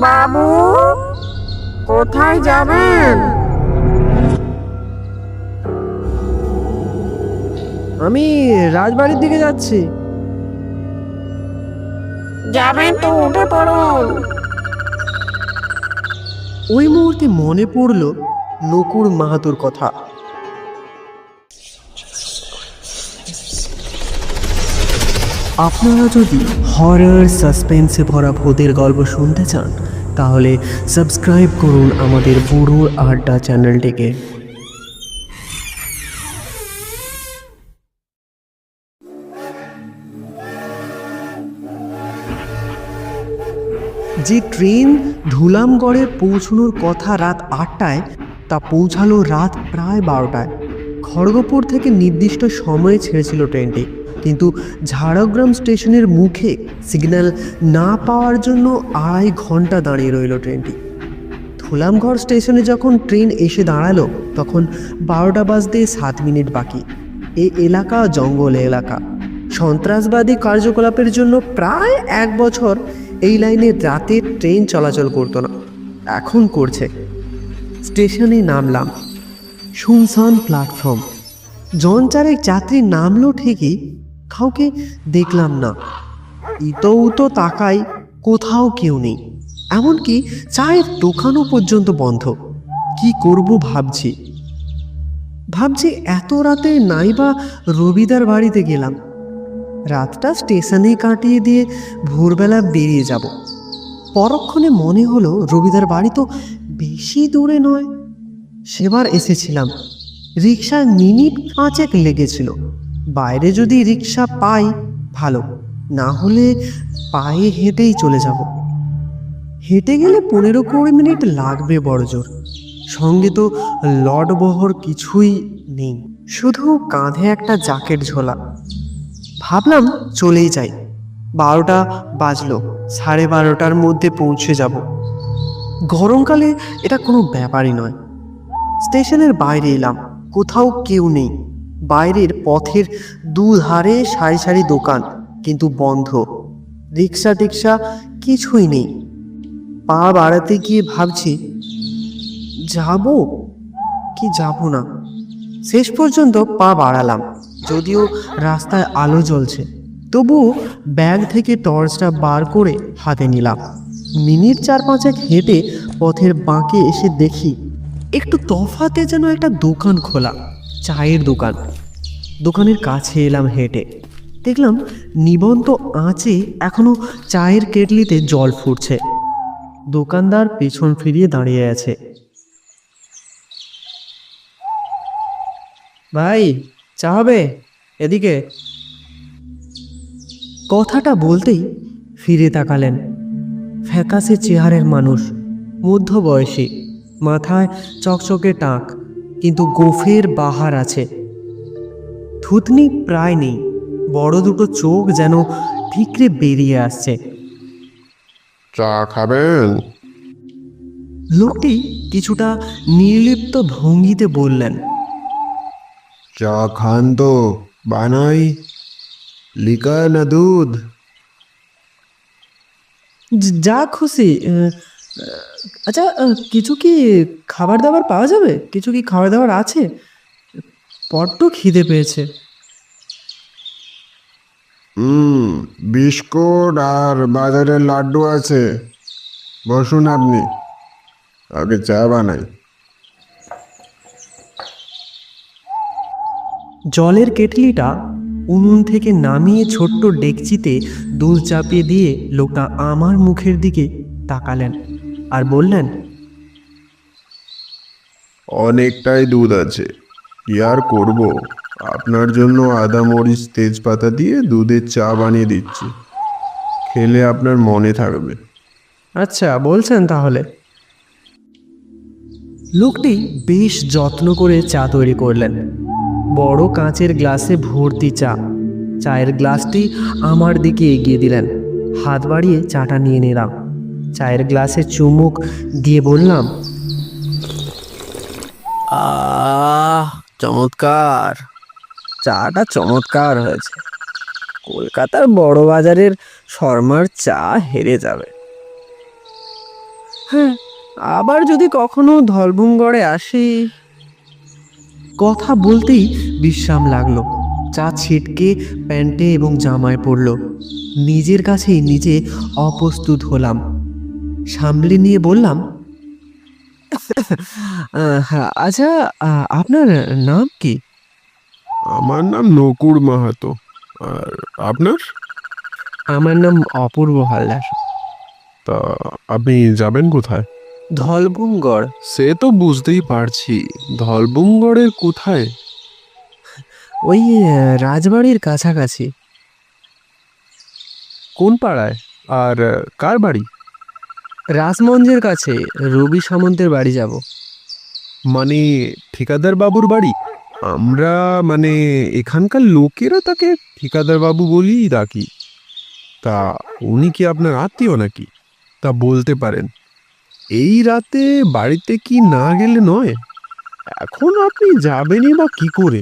বাবু, কোথায় যাবেন? আমি রাজবাড়ির দিকে যাচ্ছি। যাবেন তো উঠে পড়ুন। ওই মুহূর্তে মনে পড়ল নকুর মাহাতোর কথা। আপনারা যদি হরর সাসপেন্সে ভরা ভূতের গল্প শুনতে চান তাহলে সাবস্ক্রাইব করুন আমাদের বুড়োর আড্ডা চ্যানেলটিকে। যে ট্রেন ধুলামগড়ে পৌঁছানোর কথা রাত 8টায় তা পৌঁছালো রাত প্রায় 12টায়। খড়গপুর থেকে নির্দিষ্ট সময়ে ছেড়েছিল ট্রেনটি, কিন্তু ঝাড়গ্রাম স্টেশনের মুখে সিগন্যাল না পাওয়ার জন্য 2.5 ঘন্টা দাঁড়িয়ে রইল ট্রেনটি। ধুলামগড় স্টেশনে যখন ট্রেন এসে দাঁড়ালো তখন 12টা বাজতে 7 মিনিট বাকি। এই এলাকা জঙ্গল এলাকা, সন্ত্রাসবাদী কার্যকলাপের জন্য প্রায় 1 বছর এই লাইনে রাতে ট্রেন চলাচল করতো না, এখন করছে। স্টেশনে নামলাম, শুনশান প্ল্যাটফর্ম। জন চারেক যাত্রী নামলো ঠিকই, কাউকে দেখলাম না। ইতো উতো তাকাই, কোথাও কেউ নেই, এমনকি চায়ের দোকানও পর্যন্ত বন্ধ। কি করব ভাবছি এত রাতে নাইবা রবিদার বাড়িতে গেলাম, রাতটা স্টেশনে কাটিয়ে দিয়ে ভোরবেলা বেরিয়ে যাব। পরক্ষণে মনে হলো রবিদার বাড়ি তো বেশি দূরে নয়, সেবার এসেছিলাম, রিক্সা মিনিট 5 লেগেছিল। বাইরে যদি রিক্সা পাই ভালো, না হলে পায়ে হেঁটেই চলে যাব। হেঁটে গেলে 15-20 মিনিট লাগবে বড়জোর, সঙ্গে তো লটবহর কিছুই নেই, শুধু কাঁধে একটা জ্যাকেট ঝোলা। ভাবলাম চলেই যাই। 12টা বাজলো, 12:30টার মধ্যে পৌঁছে যাব। গরমকালে এটা কোনো ব্যাপারই নয়। স্টেশনের বাইরে এলাম, কোথাও কেউ নেই। বাইরের পথের দুধারে সারি সারি দোকান, কিন্তু বন্ধ। রিক্সা টিক্সা কিছুই নেই। পা বাড়াতে গিয়ে ভাবছি যাব কি যাব না। শেষ পর্যন্ত পা বাড়ালাম, যদিও রাস্তায় আলো জ্বলছে, তবু ব্যাগ থেকে টর্চটা বার করে হাতে নিলাম। মিনিট 4-5 হেঁটে পথের বাঁকে এসে দেখি একটু তফাতে যেন একটা দোকান খোলা, চায়ের দোকান। দোকানের কাছে এলাম হেঁটে, দেখলাম নিবন্ত আঁচে এখনো চায়ের কেটলিতে জল ফুটছে। দোকানদার পেছন ফিরিয়ে দাঁড়িয়ে আছে। ভাই, চা হবে? এদিকে। কথাটা বলতেই ফিরে তাকালেন। ফ্যাকাশে চেহারের মানুষ, মধ্যবয়সী, মাথায় চকচকে টাক, কিন্তু গোফের বাহার আছে। থুতনি প্রায় নেই, বড় দুটো চোখ যেন ঠিকরে বেরিয়ে আসছে। চা খাবেন? লোকটি কিছুটা নির্লিপ্ত ভঙ্গিতে বললেন। চা খান তো, বানাই। লিকার না দুধ? যা খুশি। আচ্ছা, কিছু কি খাবার দাবার পাওয়া যাবে? কিছু কি খাবার দাবার আছে? বড্ড খিদে পেয়েছে। বিস্কুট আর বাজারের লাড্ডু আছে, বসুন আপনি, আগে চা বানাই। জলের কেটলিটা উনুন থেকে নামিয়ে ছোট্ট ডেকচিতে দুধ চাপিয়ে দিয়ে লোকটা আমার মুখের দিকে তাকালেন আর বললেন, অনেকটাই দুধ আছে, কি আর করব, আপনার জন্য আদা মরিচ তেজপাতা দিয়ে দুধের চা বানিয়ে দিচ্ছি, খেলে আপনার মনে থাকবে। আচ্ছা বলছেন তাহলে। লোকটি বেশ যত্ন করে চা তৈরি করলেন। বড় কাঁচের গ্লাসে ভর্তি চা। চায়ের গ্লাসটি আমার দিকে এগিয়ে দিলেন। হাত বাড়িয়ে চাটা নিয়ে নিলাম। চায়ের গ্লাসে চুমুক দিয়ে বললাম, চমৎকার, চাটা চমৎকার হয়েছে। কলকাতার বড় বাজারের শর্মার চা হেরে যাবে। হ্যাঁ, আবার যদি কখনো ধলভূমগড়ে আসি। কথা বলতেই বিশ্রাম লাগলো। চা ছিটকে প্যান্টে এবং জামায় পড়ল। নিজের কাছেই নিজে অপ্রস্তুত হলাম। সামলে নিয়ে বললাম, হ্যাঁ, আচ্ছা, আপনার নাম কি? আমার নাম নকুর মাহাতো। আর আপনার? আমার নাম অপূর্ব হালদার। তা আপনি যাবেন কোথায়? ধলভূমগড়। সে তো বুঝতেই পারছি, ধলবুমগড়ের কোথায়? ওই রাজবাড়ির কাছাকাছি। কোন পাড়ায়? আর কার বাড়ি? রাজমঞ্জের কাছে রবি সামন্তের বাড়ি যাব। মানে ঠিকাদার বাবুর বাড়ি? আমরা মানে এখানকার লোকেরা তাকে ঠিকাদার বাবু বলেই ডাকি। তা উনি কি আপনার আত্মীয় নাকি? তা বলতে পারেন। এই রাতে বাড়িতে কি না গেলে নয়? এখন আপনি যাবেনই বা কি করে?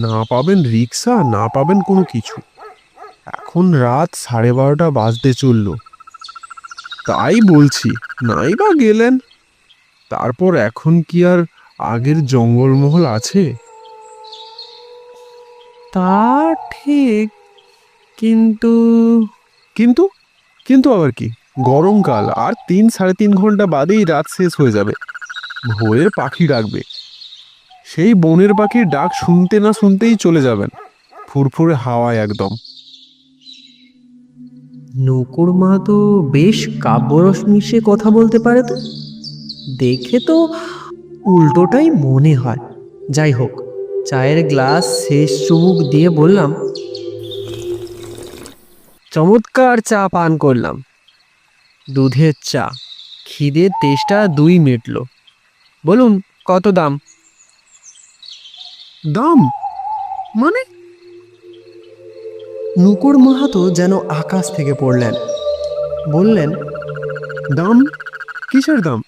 না পাবেন রিক্সা, না পাবেন কোনো কিছু। এখন রাত 12:30 বাজতে চললো। তাই বলছি, নাই বা গেলেন। তারপর এখন কি আর আগের জঙ্গলমহল আছে? তা ঠিক, কিন্তু কিন্তু কিন্তু আবার কি? গরমকাল, আর 3-3.5 ঘন্টা বাদেই রাত শেষ হয়ে যাবে। ভোরের পাখি ডাকবে। সেই বনের পাখির ডাক শুনতে না শুনতেই চলে যাবেন, ফুরফুরে হাওয়ায় একদম। নকুর মা তো বেশ কাব্যরস মিশিয়ে কথা বলতে পারে তো। দেখে তো উল্টোটাই মনে হয়। যাই হোক, চায়ের গ্লাস শেষ চুমুক দিয়ে বললাম, চমৎকার চা পান করলাম। দুধের চা। খিদের তেষ্টা 2 মিটল। বলুন, কত দাম? দাম মানে? নকুর মাহাতো যেন আকাশ থেকে পড়লেন। বললেন, দাম? কিসের দাম?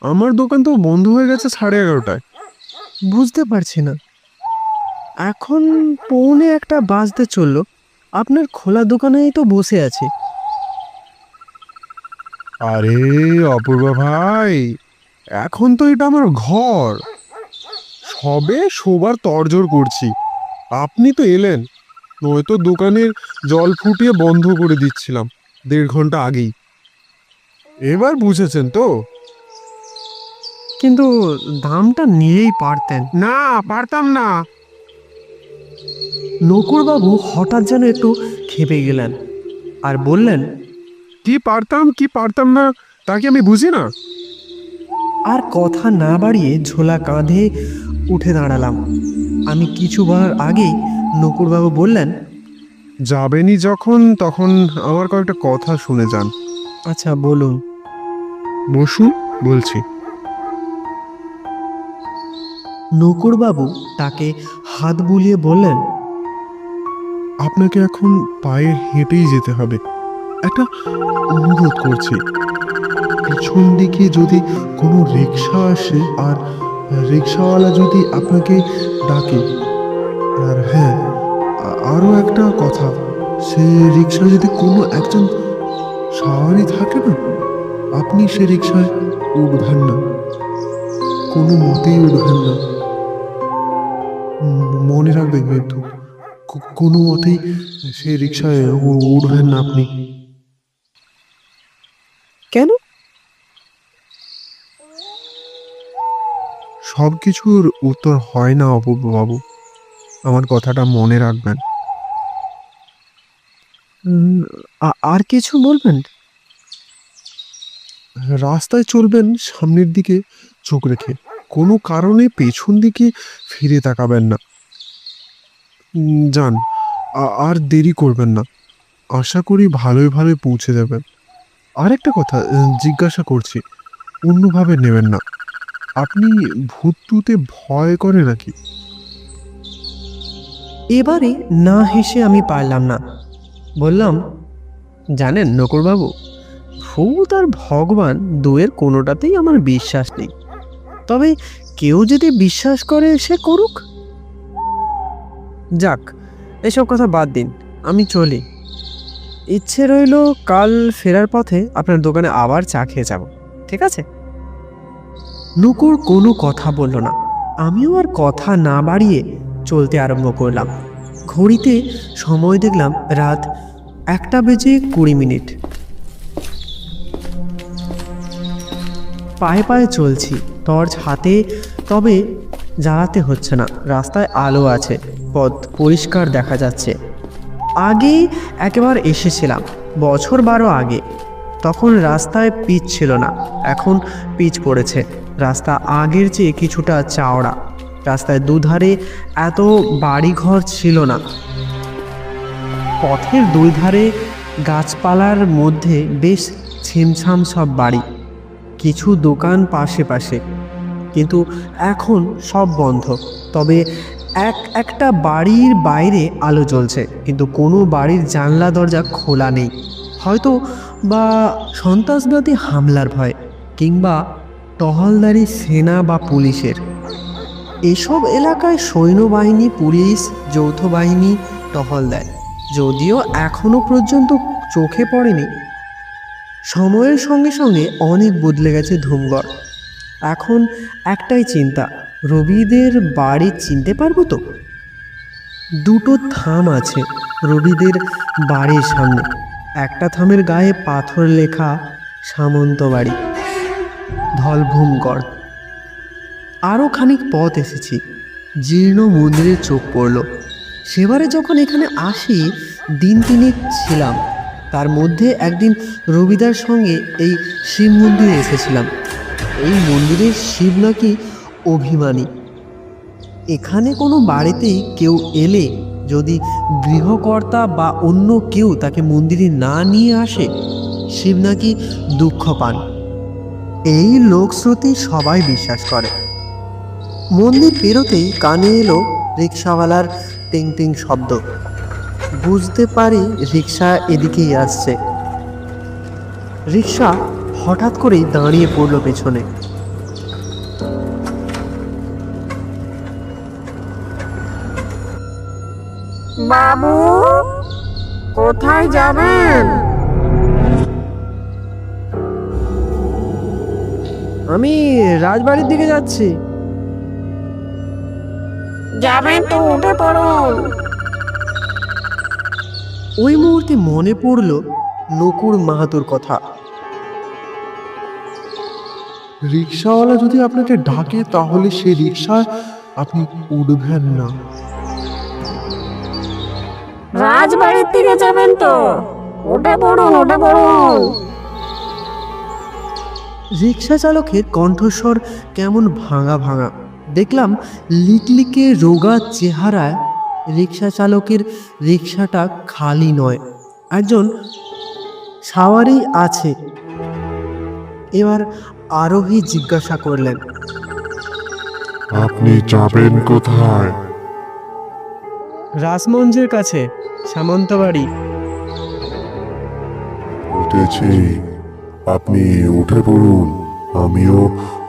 আমার দোকান তো বন্ধ হয়ে গেছে 11:30টায়। বুঝতে পারছি না। এখন 1:45 বাজতে চলল। আপনার খোলা দোকানেই তো বসে আছি। আরে অপূর্ব ভাই, এখন তো এটা আমার ঘর। সবে শোবার তরজোর করছি, আপনি তো এলেন। নয়তো দোকানের জল ফুটিয়ে বন্ধ করে দিচ্ছিলাম 1.5 ঘন্টা আগেই। এবার বুঝেছেন তো? কিন্তু দামটা নিয়েই পারতেন। না, পারতাম না। নকুরবাবু হঠাৎ যেন একটু ক্ষেপে গেলেন আর বললেন, কি পারতাম কি পারতাম না তা কি আমি বুঝি না? আর কথা না বাড়িয়ে ঝোলা কাঁধে উঠে দাঁড়ালাম। আমি কিছু বলার আগেই নকুরবাবু বললেন, যাবেনই যখন, তখন আমার কয়েকটা কথা শুনে যান। আচ্ছা, বলুন। বসুন, বলছি। নকুরবাবু তাকে হাত বুলিয়ে বললেন, আপনাকে এখন পায়ে হেঁটেই যেতে হবে। একটা অনুরোধ করছি, পিছন দিকে যদি কোনো রিক্সা আসে আর রিক্সাওয়ালা যদি আপনাকে ডাকে, আর হ্যাঁ, আরও একটা কথা, সে রিক্সায় যদি কোনো একজন সাওয়ারি থাকে না, আপনি সে রিক্সায় উঠবেন না, কোনো মতেই উঠবেন না। মনে রাখবেন কিন্তু, কোনো মতেই সে রিক্সায় উঠবেন না আপনি। কেন? সব কিছুর উত্তর হয় না অপূর্ব বাবু, আমার কথাটা মনে রাখবেন। আর কিছু বলবেন? রাস্তায় চলবেন সামনের দিকে চোখ রেখে, কোনো কারণে পেছন দিকে ফিরে তাকাবেন না। যান, আর দেরি করবেন না। আশা করি ভালোই ভালোই পৌঁছে যাবেন। আর একটা কথা জিজ্ঞাসা করছি, অন্যভাবে নেবেন না। আপনি ভূতুতে ভয় করে নাকি? এবারে না হেসে আমি পারলাম না। বললাম, জানেন নকুরবাবু, ভূত আর ভগবান দুয়ের কোনোটাতেই আমার বিশ্বাস নেই। তবে কেউ যদি বিশ্বাস করে সে করুক। যাক, এসব কথা বাদ দিন, আমি চলি। ইচ্ছে রইল কাল ফেরার পথে আপনার দোকানে আবার চা খেয়ে যাব। ঠিক আছে? নুকুর কোনো কথা বলল না। আমিও আর কথা না বাড়িয়ে চলতে আরম্ভ করলাম। ঘড়িতে সময় দেখলাম রাত 1:20 পায়ে পায়ে চলছি, টর্চ হাতে, তবে জ্বালাতে হচ্ছে না। রাস্তায় আলো আছে, পথ পরিষ্কার দেখা যাচ্ছে। আগে একবার এসেছিলাম, বছর 12 আগে। তখন রাস্তায় পিচ ছিল না, এখন পিচ পড়েছে। রাস্তা আগের চেয়ে কিছুটা চওড়া। রাস্তায় দুধারে এত বাড়িঘর ছিল না। পথের দুই ধারে গাছপালার মধ্যে বেশ ছিমছাম সব বাড়ি, কিছু দোকান পাশে পাশে, কিন্তু এখন সব বন্ধ। তবে একটা বাড়ির বাইরে আলো জ্বলছে, কিন্তু কোনো বাড়ির জানলা দরজা খোলা নেই। হয়তো বা সন্ত্রাসবাদী হামলার ভয়, কিংবা টহলদারি সেনা বা পুলিশের। এসব এলাকায় সৈন্যবাহিনী, পুলিশ, যৌথ বাহিনী টহল দেয়, যদিও এখনো পর্যন্ত চোখে পড়েনি। সময়ের সঙ্গে সঙ্গে অনেক বদলে গেছে ধুমগড়। এখন একটাই চিন্তা, রবিদের বাড়ি চিনতে পারবো তো? দুটো থাম আছে রবিদের বাড়ির সামনে। একটা থামের গায়ে পাথর লেখা সামন্তবাড়ি, ধলভূমগড়। আরও খানিক পথ এসেছি, জীর্ণ মন্দিরের চোখ পড়ল। সেবারে যখন এখানে আসি, দিন 3 ছিলাম। তার মধ্যে একদিন রবিদার সঙ্গে এই শিব মন্দিরে এসেছিলাম। এই মন্দিরের শিব নাকি অভিমানী। এখানে কোনো বাড়িতেই কেউ এলে যদি গৃহকর্তা বা অন্য কেউ তাকে মন্দিরে না নিয়ে আসে, শিব নাকি দুঃখ পান। এই লোকশ্রুতি সবাই বিশ্বাস করে। মন্দির পেরোতেই কানে এলো রিক্সাওয়ালার টিং টিং শব্দ। বুঝতে পারি রিক্সা এদিকেই আসছে। রিক্সা হঠাৎ করেই দাঁড়িয়ে পড়ল পেছনে। বাবু, কোথায় যাবেন? আমি রাজবাড়ির দিকে যাচ্ছি। যাবেন তো উঠে পড়ুন। ওই মুহূর্তে মনে পড়ল নকুর মাহাতোর কথা। রিক্সাওয়ালা যদি আপনাকে ডাকে তাহলে সেই রিক্সায় আপনি উঠবেন না। রাজবাড়ির দিকে যাবেন তো উঠে পড়ুন, উঠে পড়ুন। রিক্সা চালকের কণ্ঠস্বর কেমন ভাঙা ভাঙা। দেখলাম লিকলিকে রোগা চেহারায় রিক্সা চালকের রিক্সাটা খালি নয়, একজন সাওয়ারি আছে। এবার আরোহী জিজ্ঞাসা করলেন, আপনি যাবেন কোথায়? রাসমঞ্জের কাছে, সামন্তবাড়ি। উঠেছি, আপনি উঠে পড়ুন, আমিও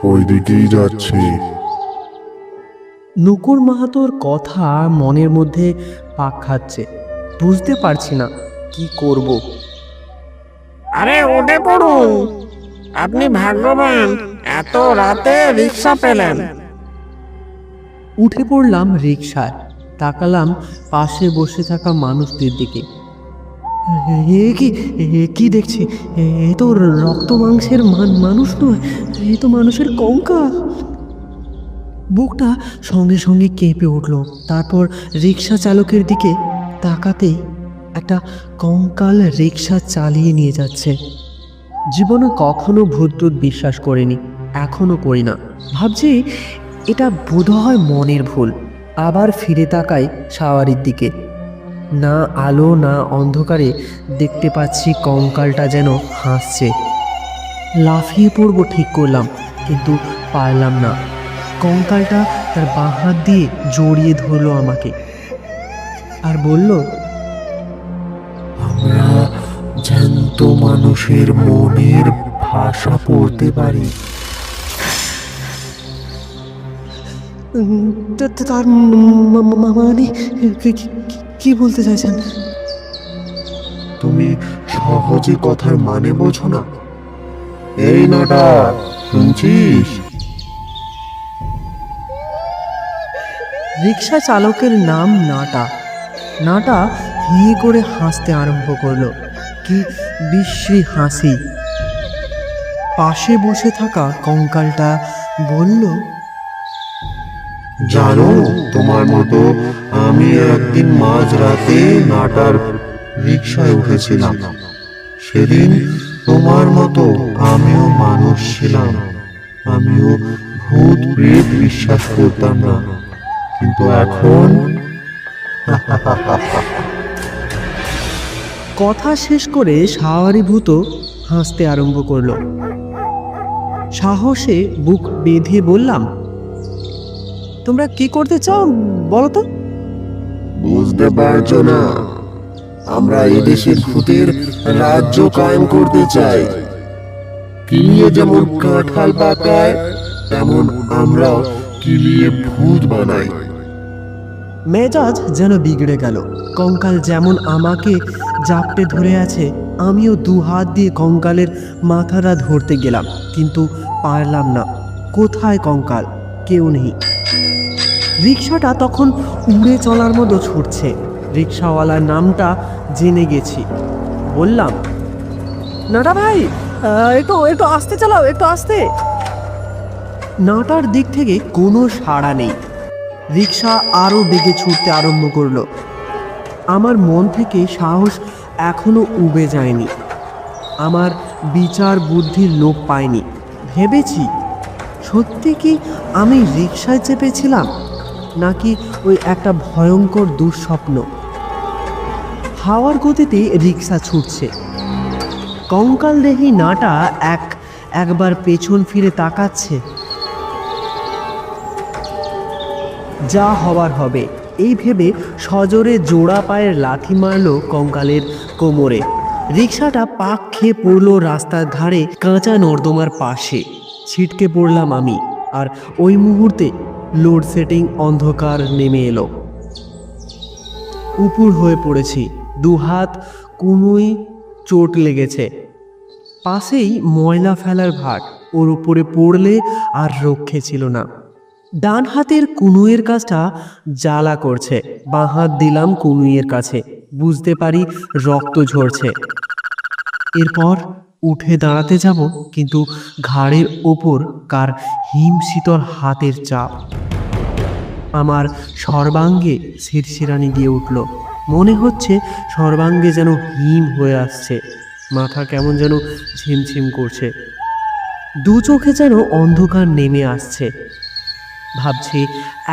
ওই দিকেই যাচ্ছি। নুকুর মাহাতোর কথা মনের মধ্যে পাক খাচ্ছে। বুঝতে পারছি না কি করব। আরে উঠে পড়ুন, আপনি ভাগ্যবান, এত রাতে রিক্সা পেলেন। উঠে পড়লাম রিকশায়। তাকালাম পাশে বসে থাকা মানুষদের দিকে। এ কি দেখছি? এ তো রক্ত মাংসের মানুষ নয়, এ তো মানুষের কঙ্কাল। বুকটা সঙ্গে সঙ্গে কেঁপে উঠল। তারপর রিক্সা চালকের দিকে তাকাতেই একটা কঙ্কাল রিক্সা চালিয়ে নিয়ে যাচ্ছে। জীবনে কখনো ভূতটুত বিশ্বাস করিনি, এখনো করি না। ভাবছি এটা বোধহয় মনের ভুল। আবার ফিরে তাকাই সাওয়ারির দিকে। না আলো না অন্ধকারে দেখতে পাচ্ছি কঙ্কালটা যেন হাসছে। লাফিয়ে পড়ব ঠিক করলাম, কিন্তু পারলাম না। কঙ্কালটা তার বাঁ হাত দিয়ে জড়িয়ে ধরলো আমাকে আর বলল, আমরা জ্যান্ত মানুষের মনের ভাষা পড়তে পারি। তার মানে কি বলতে চাইছেন? তুমি সহজে কথার মানে বোঝো না? এই নাটা, শুনছিস? রিক্সা চালকের নাম নাটা। নাটা হি করে হাসতে আরম্ভ করলো। কি বিশ্রী হাসি! পাশে বসে থাকা কঙ্কালটা বলল, জানো, তোমার মতো আমি একদিন মাঝরাতে নাটার রিক্সায় উঠেছিলাম। সেদিন তোমার মতো আমিও মানুষ ছিলাম। আমিও ভূত প্রেত বিশ্বাস করতাম না, কিন্তু এখন কথা শেষ করে সাওয়ারিভূত হাসতে আরম্ভ করলো। সাহসে বুক বেঁধে বললাম, তোমরা কি করতে চাও বলো তো? বুঝতে পারছো না, আমরা এই দেশের ভূতের রাজ্য কায়েম করতে চাই। কিলিয়ে যেমন কাঁঠাল পাকায়, তেমন আমরা কিলিয়ে ভূত বানাই। মেজাজ যেন বিগড়ে গেল। কঙ্কাল যেমন আমাকে জাপটে ধরে আছে, আমিও দু হাত দিয়ে কঙ্কালের মাথাটা ধরতে গেলাম, কিন্তু পারলাম না। কোথায় কঙ্কাল? কেউ নেই। রিক্সাটা তখন উড়ে চলার মতো ছুটছে। রিক্সাওয়ালার নামটা জেনে গেছি। বললাম, নাটা ভাই, একটু একটু আস্তে চালাও, একটু আস্তে। নাটার দিক থেকে কোনো সাড়া নেই। রিক্সা আরও বেগে ছুটতে আরম্ভ করলো। আমার মন থেকে সাহস এখনো উবে যায়নি। আমার বিচার বুদ্ধির লোপ পায়নি। ভেবেছি, সত্যি কি আমি রিক্সায় চেপেছিলাম, নাকি ওই একটা ভয়ঙ্কর দুঃস্বপ্ন? হাওয়ার গতিতে রিক্সা ছুটছে। কঙ্কাল দেহি নাটা একবার পেছন ফিরে তাকাচ্ছে। যা হবার হবে, এই ভেবে সজোরে জোড়া পায়ের লাথি মারল কঙ্কালের কোমরে। রিক্সাটা পাক খেয়ে পড়ল রাস্তার ধারে কাঁচা নর্দমার পাশে। ছিটকে পড়লাম আমি। আর ওই মুহূর্তে লোডশেডিং অন্ধকার নেমে এলো। উপুর হয়ে পড়েছি। দুহাত কুনুই চোট লেগেছে। পাশেই ময়লা ফেলার ভার, ওর উপরে পড়লে আর রক্ষে ছিল না। ডান হাতের কুনুইয়ের কাজটা জ্বালা করছে। বাঁ হাত দিলাম কুনুইয়ের কাছে, বুঝতে পারি রক্ত ঝরছে। এরপর উঠে দাঁড়াতে যাব, কিন্তু ঘাড়ের ওপর কার হিমশীতল হাতের চাপ। আমার সর্বাঙ্গে শিরশিরানি দিয়ে উঠল। মনে হচ্ছে সর্বাঙ্গে যেন হিম হয়ে আসছে। মাথা কেমন যেন ঝিমঝিম করছে। দু চোখে যেন অন্ধকার নেমে আসছে। ভাবছি,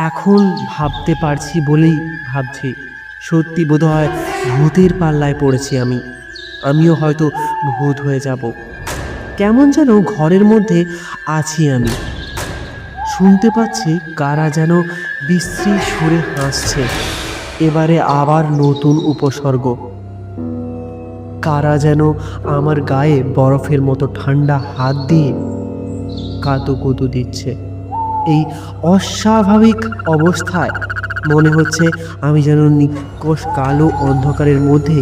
এখন ভাবতে পারছি বলেই ভাবছি, সত্যি বোধহয় ভূতের পাল্লায় পড়েছি আমিও হয়তো ভূত হয়ে যাব। কেমন যেন ঘরের মধ্যে আছি আমি। শুনতে পাচ্ছি কারা যেন বিশ্রী সুরে হাসছে। এবারে আবার নতুন উপসর্গ। কারা যেন আমার গায়ে বরফের মতো ঠান্ডা হাত দিয়ে কাতুকুতু দিচ্ছে। এই অস্বাভাবিক অবস্থায় মনে হচ্ছে আমি যেন নিকষ কালো অন্ধকারের মধ্যে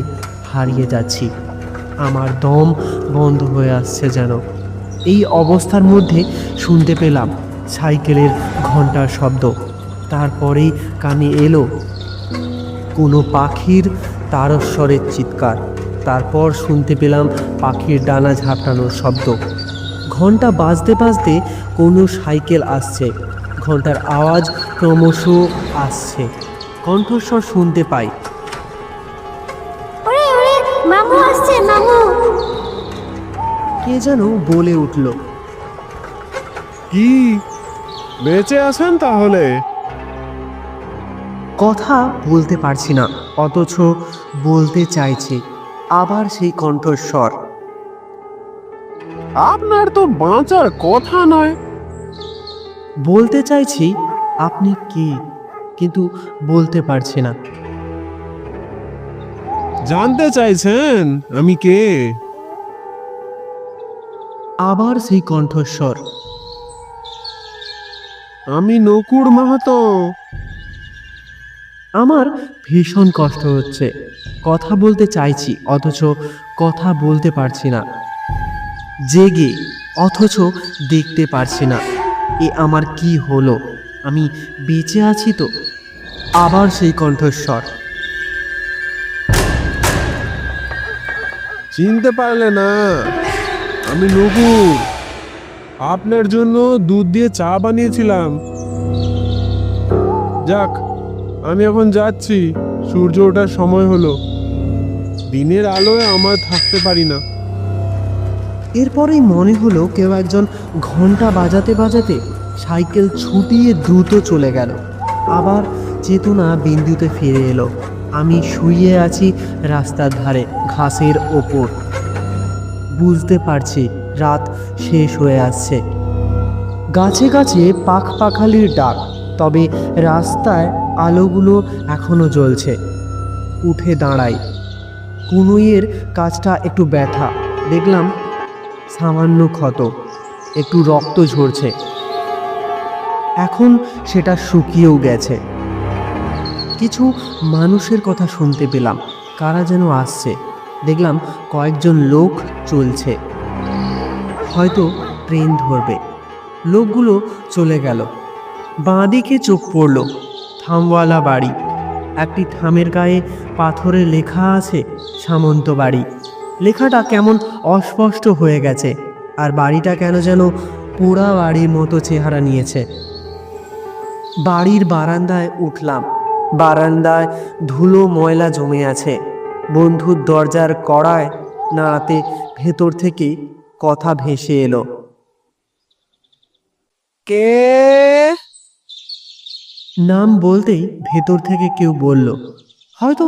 হারিয়ে যাচ্ছি। আমার দম বন্ধ হয়ে আসছে যেন। এই অবস্থার মধ্যে শুনতে পেলাম সাইকেলের ঘন্টার শব্দ। তারপরেই কানে এলো কোনো পাখির তারস্বরের চিৎকার। তারপর শুনতে পেলাম পাখির ডানা ঝাপটানোর শব্দ। ঘন্টা বাজতে বাজতে কোনো সাইকেল আসছে। ঘন্টার আওয়াজ ক্রমশ আসছে। কণ্ঠস্বর শুনতে পাই, ওরে ওরে, মামু আসছে, মামু। কে যেন বলে উঠল। কি বেঁচে আছেন তাহলে? কথা বলতে পারছি না, অথচ বলতে চাইছি। আবার সেই কণ্ঠস্বর, আপনার তো বাঁচার কথা নয়। বলতে চাইছি আপনি কে, কিন্তু বলতে পারছি না। জানতে চাইছেন আমি কে? আবার সেই কণ্ঠস্বর, আমি নকুড় মাহাতো। আমার ভীষণ কষ্ট হচ্ছে। কথা বলতে চাইছি, অথচ কথা বলতে পারছি না। জেগে অথচ দেখতে পারছি না। এ আমার কি হলো? আমি বেঁচে আছি তো? আবার সেই কণ্ঠস্বর। চিনতে পারলে না? আমি নকুর। আপনার জন্য দুধ দিয়ে চা বানিয়েছিলাম। যাক, আমি এখন যাচ্ছি, সূর্য ওঠার সময় হলো। দিনের আলোয় আমার থাকতে পারি না। এরপরেই মনে হলো কেউ একজন ঘন্টা বাজাতে বাজাতে সাইকেল ছুটিয়ে দ্রুত চলে গেল। আবার চেতনা বিন্দুতে ফিরে এলো। আমি শুয়ে আছি রাস্তার ধারে ঘাসের ওপর। বুঝতে পারছি রাত শেষ হয়ে আসছে। গাছে গাছে পাখপাখালির ডাক, তবে রাস্তায় আলোগুলো এখনো জ্বলছে। উঠে দাঁড়াই। কুনুইয়ের কাজটা একটু ব্যথা, দেখলাম সামান্য ক্ষত, একটু রক্ত ঝরছে। এখন সেটা শুকিয়েও গেছে। কিছু মানুষের কথা শুনতে পেলাম, কারা যেন আসছে। দেখলাম কয়েকজন লোক চলছে, হয়তো ট্রেন ধরবে। লোকগুলো চলে গেল। বাঁদিকে চোখ পড়ল থামওয়ালা বাড়ি। একটি থামের গায়ে পাথরে লেখা আছে সামন্ত বাড়ি। লেখাটা কেমন অস্পষ্ট হয়ে গেছে, আর বাড়িটা কেন যেন পোড়া বাড়ির মতো চেহারা নিয়েছে। বাড়ির বারান্দায় উঠলাম। বারান্দায় ধুলো ময়লা জমে আছে। বন্ধুর দরজার কড়ায় নাড়াতে ভেতর থেকে কথা ভেসে এলো, কে? নাম বলতেই ভেতর থেকে কেউ বলল, হয়তো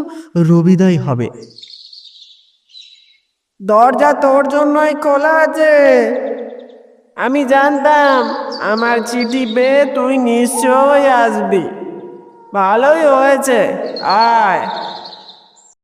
রবিদাই হবে। দরজা তোর জন্যই খোলা আছে। আমি জানতাম আমার চিঠি পেয়ে তুই নিশ্চয়ই আসবি। ভালোই হয়েছে, আয়।